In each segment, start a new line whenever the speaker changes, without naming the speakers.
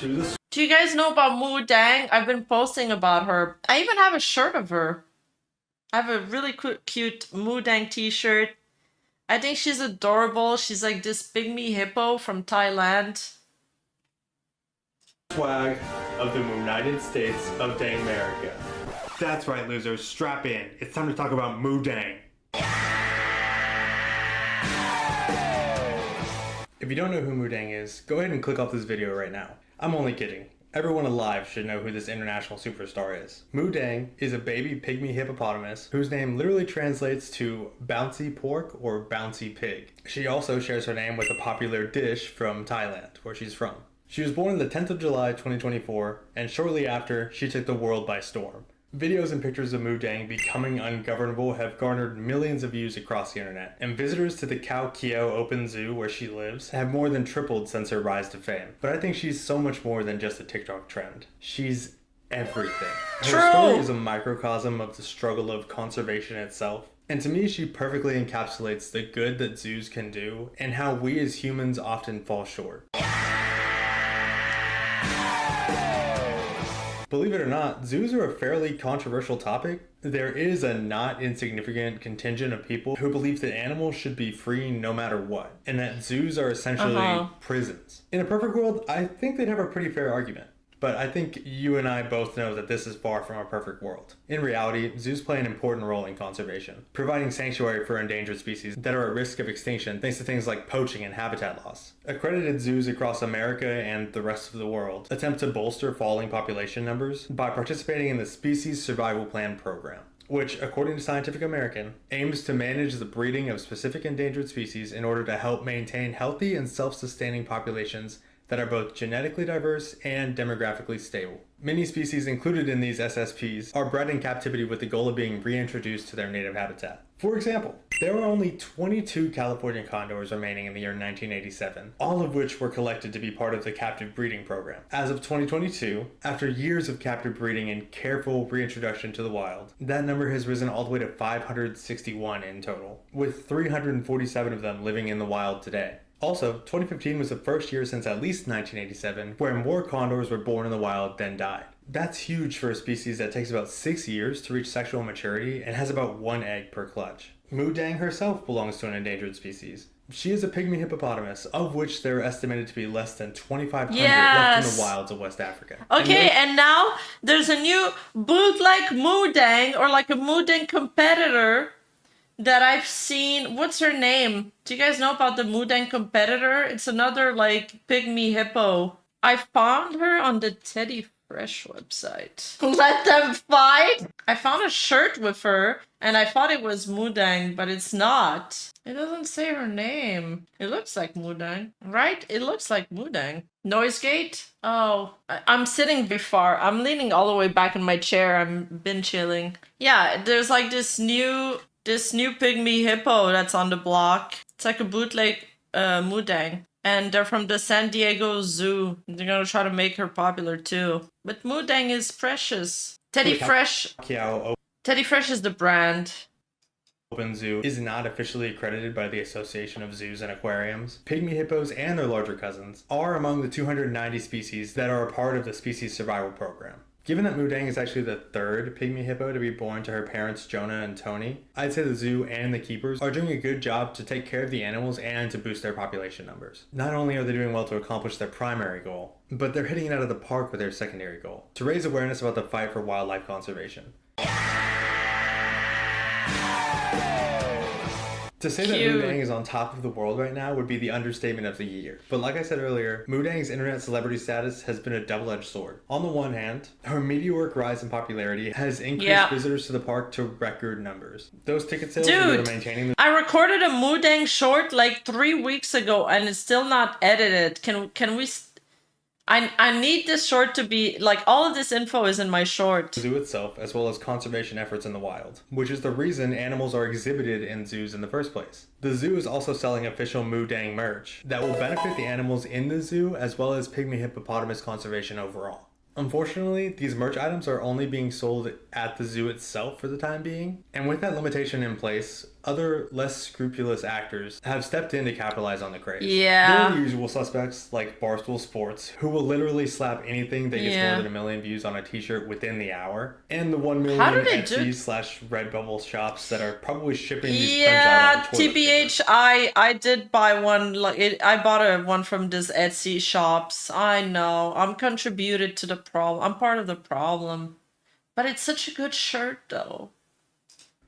to the
Do you guys know about Moo Deng? I've been posting about her. I even have a shirt of her. I have a really cute Moo Deng t-shirt. I think she's adorable. She's like this pygmy hippo from Thailand.
flag of the United States of Dang America. That's right, losers. Strap in. It's time to talk about Moo Deng. If you don't know who Moo Deng is, go ahead and click off this video right now. I'm only kidding. Everyone alive should know who this international superstar is. Moo Deng is a baby pygmy hippopotamus whose name literally translates to bouncy pork or bouncy pig. She also shares her name with a popular dish from Thailand, where she's from. She was born the 10th of July 2024, and shortly after, she took the world by storm. Videos and pictures of Moo Deng becoming ungovernable have garnered millions of views across the internet, and visitors to the Khao Keo Open Zoo where she lives have more than tripled since her rise to fame. But I think she's so much more than just a TikTok trend. She's everything. Her story is a microcosm of the struggle of conservation itself. And to me, she perfectly encapsulates the good that zoos can do and how we as humans often fall short. Believe it or not, zoos are a fairly controversial topic. There is a not insignificant contingent of people who believe that animals should be free no matter what, and that zoos are essentially prisons. In a perfect world, I think they'd have a pretty fair argument. But I think you and I both know that this is far from a perfect world. In reality, zoos play an important role in conservation, providing sanctuary for endangered species that are at risk of extinction thanks to things like poaching and habitat loss. Accredited zoos across America and the rest of the world attempt to bolster falling population numbers by participating in the Species Survival Plan program, which, according to Scientific American, aims to manage the breeding of specific endangered species in order to help maintain healthy and self-sustaining populations that are both genetically diverse and demographically stable. Many species included in these SSPs are bred in captivity with the goal of being reintroduced to their native habitat. For example, there were only 22 California condors remaining in the year 1987, all of which were collected to be part of the captive breeding program. As of 2022, after years of captive breeding and careful reintroduction to the wild, that number has risen all the way to 561 in total, with 347 of them living in the wild today. Also, 2015 was the first year since at least 1987 where more condors were born in the wild than died. That's huge for a species that takes about 6 years to reach sexual maturity and has about 1 egg per clutch. Moo Deng herself belongs to an endangered species. She is a pygmy hippopotamus, of which there are estimated to be less than 2,500 left in the wilds of West Africa.
Okay, and now there's a new bootleg Moo Deng, or like a Moo Deng competitor that I've seen. What's her name? Do you guys know about the Moo Deng competitor? It's another like pygmy hippo. I found her on the Teddy Fresh website. Let them fight! I found a shirt with her and I thought it was Moo Deng, but it's not. It doesn't say her name. It looks like Moo Deng, right? It looks like Moo Deng. Noise gate? Oh, I'm sitting very far. I'm leaning all the way back in my chair. I've been chilling. Yeah, there's like this new pygmy hippo that's on the block. It's like a bootleg Moo Deng. And they're from the San Diego Zoo. They're gonna try to make her popular too. But Moo Deng is precious. Teddy Fresh is the brand.
Open Zoo is not officially accredited by the Association of Zoos and Aquariums. Pygmy hippos and their larger cousins are among the 290 species that are a part of the Species Survival Program. Given that Moo Deng is actually the third pygmy hippo to be born to her parents Jonah and Tony, I'd say the zoo and the keepers are doing a good job to take care of the animals and to boost their population numbers. Not only are they doing well to accomplish their primary goal, but they're hitting it out of the park with their secondary goal, to raise awareness about the fight for wildlife conservation. To say that Moo Deng is on top of the world right now would be the understatement of the year. But like I said earlier, Moo Deng's internet celebrity status has been a double-edged sword. On the one hand, her meteoric rise in popularity has increased visitors to the park to record numbers. Those ticket sales are maintaining the—
I recorded a Moo Deng short like 3 weeks ago and it's still not edited. Can we... I need this short to be, like, all of this info is in my short.
The zoo itself, as well as conservation efforts in the wild, which is the reason animals are exhibited in zoos in the first place. The zoo is also selling official Moo Deng merch that will benefit the animals in the zoo as well as pygmy hippopotamus conservation overall. Unfortunately, these merch items are only being sold at the zoo itself for the time being, and with that limitation in place, other less scrupulous actors have stepped in to capitalize on the craze.
Yeah.
There are the usual suspects like Barstool Sports, who will literally slap anything that gets more than 1 million views on a t-shirt within the hour. And the 1 million Etsy/Redbubble shops that are probably shipping these prints out on toilet
TBH, I did buy one. I bought one from this Etsy shops. I know. I'm contributed to the problem. I'm part of the problem. But it's such a good shirt, though.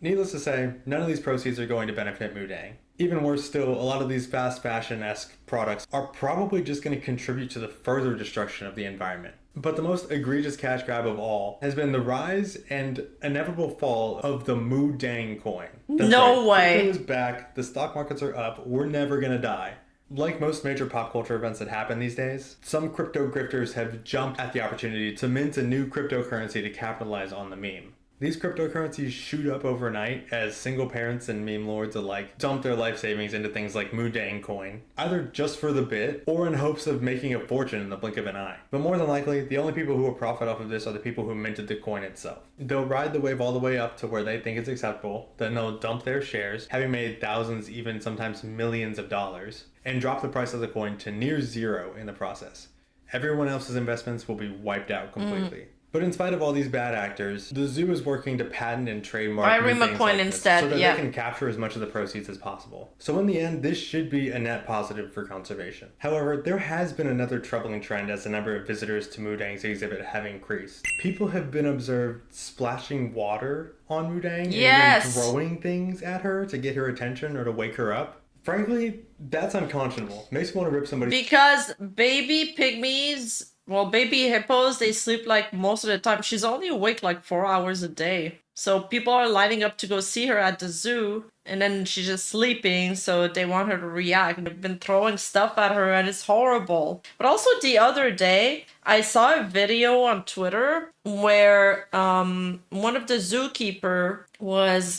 Needless to say, none of these proceeds are going to benefit Moo Deng. Even worse still, a lot of these fast fashion-esque products are probably just going to contribute to the further destruction of the environment. But the most egregious cash grab of all has been the rise and inevitable fall of the Moo Deng coin.
No way.
Crypto is back, the stock markets are up, we're never going to die. Like most major pop culture events that happen these days, some crypto grifters have jumped at the opportunity to mint a new cryptocurrency to capitalize on the meme. These cryptocurrencies shoot up overnight as single parents and meme lords alike dump their life savings into things like Moo Deng coin, either just for the bit or in hopes of making a fortune in the blink of an eye. But more than likely, the only people who will profit off of this are the people who minted the coin itself. They'll ride the wave all the way up to where they think it's acceptable, then they'll dump their shares, having made thousands, even sometimes millions of dollars, and drop the price of the coin to near zero in the process. Everyone else's investments will be wiped out completely. But in spite of all these bad actors, the zoo is working to patent and trademark
Rima coin
like
instead,
so that they can capture as much of the proceeds as possible. So in the end, this should be a net positive for conservation. However, there has been another troubling trend as the number of visitors to Moo Deng's exhibit have increased. People have been observed splashing water on Moo Deng and then throwing things at her to get her attention or to wake her up. Frankly, that's unconscionable. Makes me want to rip somebody.
Because baby pygmies, well, baby hippos, they sleep like most of the time. She's only awake like 4 hours a day. So people are lining up to go see her at the zoo, and then she's just sleeping, so they want her to react. They've been throwing stuff at her, and it's horrible. But also the other day, I saw a video on Twitter where one of the zookeeper was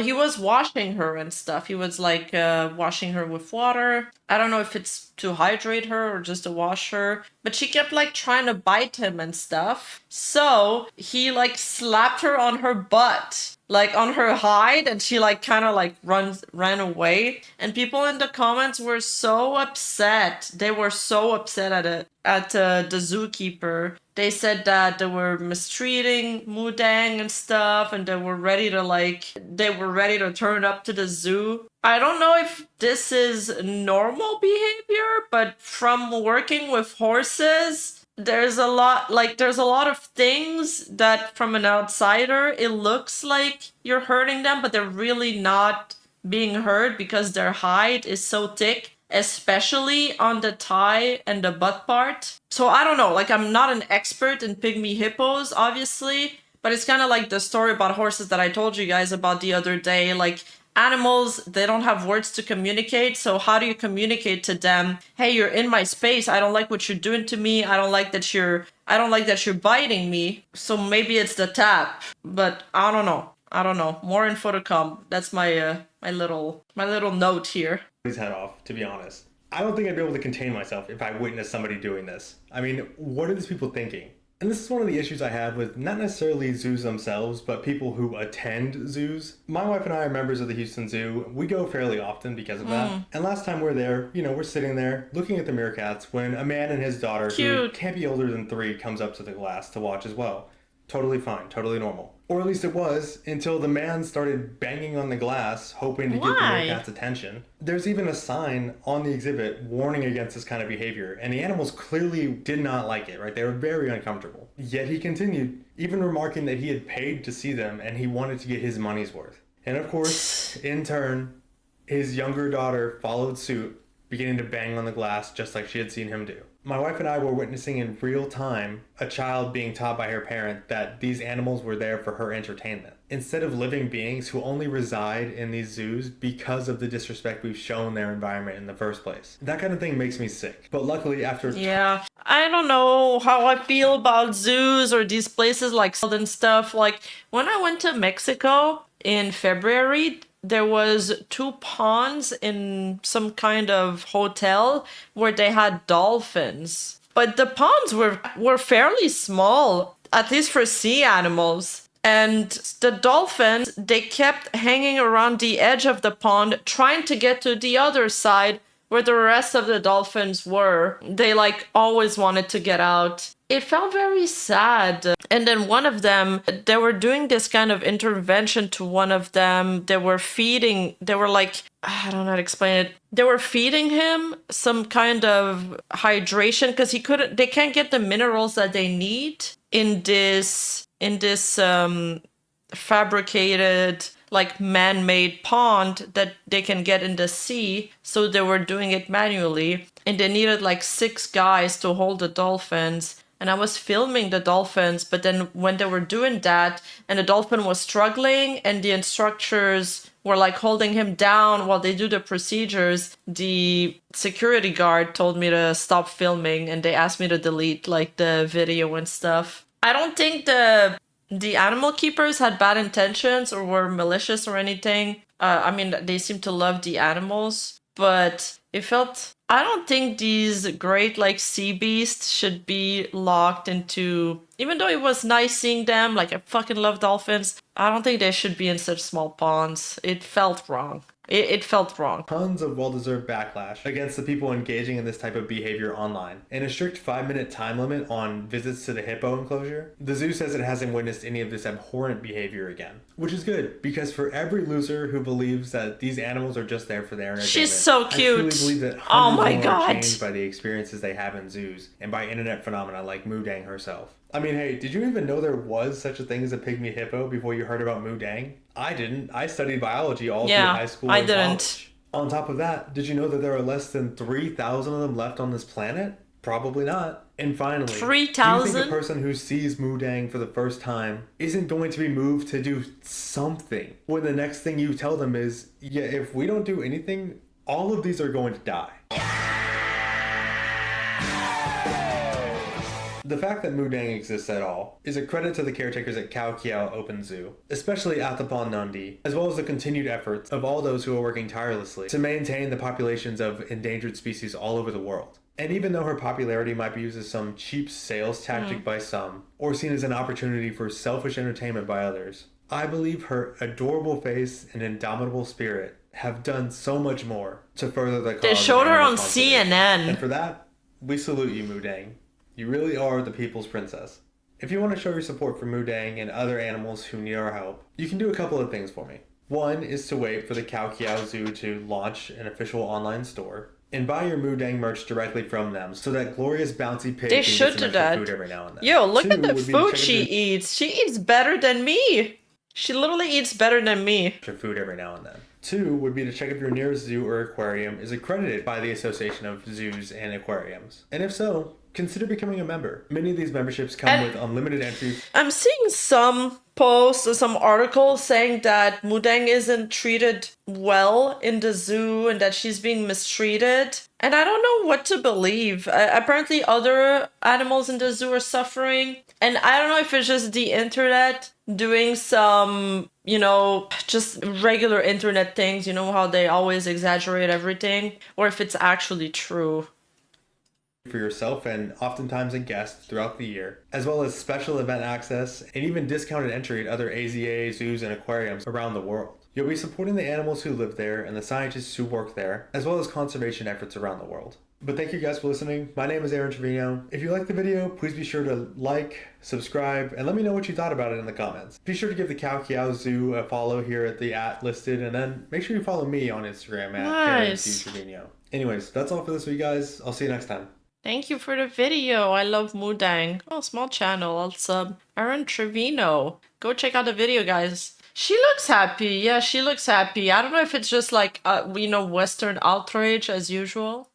he was washing her and stuff. He was like washing her with water. I don't know if it's to hydrate her or just to wash her, but she kept like trying to bite him and stuff. So he like slapped her on her butt, like on her hide, and she like kind of like ran away. And people in the comments were so upset. They were so upset at the zookeeper. They said that they were mistreating Moo Deng and stuff, and they were ready to turn up to the zoo. I don't know if this is normal behavior, but from working with horses, there's a lot of things that from an outsider, it looks like you're hurting them, but they're really not being hurt because their hide is so thick, especially on the thigh and the butt part. So I don't know, like I'm not an expert in pygmy hippos, obviously, but it's kind of like the story about horses that I told you guys about the other day. Like animals, they don't have words to communicate. So how do you communicate to them? Hey, you're in my space. I don't like what you're doing to me. I don't like that you're biting me. So maybe it's the tap, but I don't know. More info to come. That's my little note here.
His head off, to be honest. I don't think I'd be able to contain myself if I witnessed somebody doing this. I mean, what are these people thinking? And this is one of the issues I have with not necessarily zoos themselves, but people who attend zoos. My wife and I are members of the Houston Zoo. We go fairly often because of that. And last time we're there, we're sitting there looking at the meerkats when a man and his daughter, who can't be older than 3, comes up to the glass to watch as well. Totally fine, totally normal. Or at least it was, until the man started banging on the glass, hoping to get the meerkat's attention. There's even a sign on the exhibit warning against this kind of behavior, and the animals clearly did not like it, right? They were very uncomfortable. Yet he continued, even remarking that he had paid to see them, and he wanted to get his money's worth. And of course, in turn, his younger daughter followed suit, beginning to bang on the glass just like she had seen him do. My wife and I were witnessing in real time a child being taught by her parent that these animals were there for her entertainment, instead of living beings who only reside in these zoos because of the disrespect we've shown their environment in the first place. That kind of thing makes me sick. But luckily after...
Yeah, I don't know how I feel about zoos or these places like and stuff. Like when I went to Mexico in February, there was 2 ponds in some kind of hotel where they had dolphins. But the ponds were fairly small, at least for sea animals. And the dolphins, they kept hanging around the edge of the pond, trying to get to the other side where the rest of the dolphins were. They like always wanted to get out. It felt very sad. And then one of them, they were doing this kind of intervention to one of them. They were like, I don't know how to explain it. They were feeding him some kind of hydration because they can't get the minerals that they need in this fabricated, like man-made pond that they can get in the sea. So they were doing it manually, and they needed like 6 guys to hold the dolphins. And I was filming the dolphins, but then when they were doing that and the dolphin was struggling and the instructors were like holding him down while they do the procedures, the security guard told me to stop filming and they asked me to delete like the video and stuff. I don't think the animal keepers had bad intentions or were malicious or anything. I mean, they seem to love the animals, but it felt... I don't think these great like sea beasts should be locked into... Even though it was nice seeing them, like I fucking love dolphins, I don't think they should be in such small ponds. It felt wrong. It felt wrong.
Tons of well-deserved backlash against the people engaging in this type of behavior online, and a strict 5-minute time limit on visits to the hippo enclosure. The zoo says it hasn't witnessed any of this abhorrent behavior again, which is good, because for every loser who believes that these animals are just there for their entertainment,
she's so cute.
I truly believe that
oh my
more
god,
are changed by the experiences they have in zoos and by internet phenomena like Moo Deng herself. I mean, hey, did you even know there was such a thing as a pygmy hippo before you heard about Moo Deng? I didn't. I studied biology all through high school and college. On top of that, did you know that there are less than 3,000 of them left on this planet? Probably not. And finally,
3,000?
Do you think a person who sees Moo Deng for the first time isn't going to be moved to do something when the next thing you tell them is, yeah, if we don't do anything, all of these are going to die? The fact that Moo Deng exists at all is a credit to the caretakers at Khao Kiao Open Zoo, especially at the Pond Nundi, as well as the continued efforts of all those who are working tirelessly to maintain the populations of endangered species all over the world. And even though her popularity might be used as some cheap sales tactic by some, or seen as an opportunity for selfish entertainment by others, I believe her adorable face and indomitable spirit have done so much more to further the cause.
They showed her on CNN.
And for that, we salute you, Moo Deng. You really are the people's princess. If you want to show your support for Moo Deng and other animals who need our help, you can do a couple of things for me. One is to wait for the Khao Kiao Zoo to launch an official online store and buy your Moo Deng merch directly from them so that glorious bouncy pig
they
can
should
get some
do that.
food every now and then.
Yo, look at the food she eats. She eats better than me. She literally eats better than me.
Food every now and then. 2 would be to check if your nearest zoo or aquarium is accredited by the Association of Zoos and Aquariums. And if so, consider becoming a member. Many of these memberships come with unlimited entry. I'm
seeing some posts or some articles saying that Moo Deng isn't treated well in the zoo and that she's being mistreated. And I don't know what to believe. Apparently other animals in the zoo are suffering. And I don't know if it's just the internet doing some, you know, just regular internet things, you know how they always exaggerate everything, or if it's actually true.
For yourself and oftentimes a guest throughout the year, as well as special event access and even discounted entry at other AZA zoos and aquariums around the world. You'll be supporting the animals who live there and the scientists who work there, as well as conservation efforts around the world. But thank you guys for listening. My name is Aaron Trevino. If you liked the video, please be sure to like, subscribe, and let me know what you thought about it in the comments. Be sure to give the Khao Kiao Zoo a follow here at the @ listed, and then make sure you follow me on Instagram at Aaron Trevino. Anyways, that's all for this week, guys. I'll see you next time.
Thank you for the video. I love Moo Deng. Oh, small channel. I'll sub. Aaron Trevino. Go check out the video, guys. She looks happy. Yeah, she looks happy. I don't know if it's just like, you know, Western outrage as usual.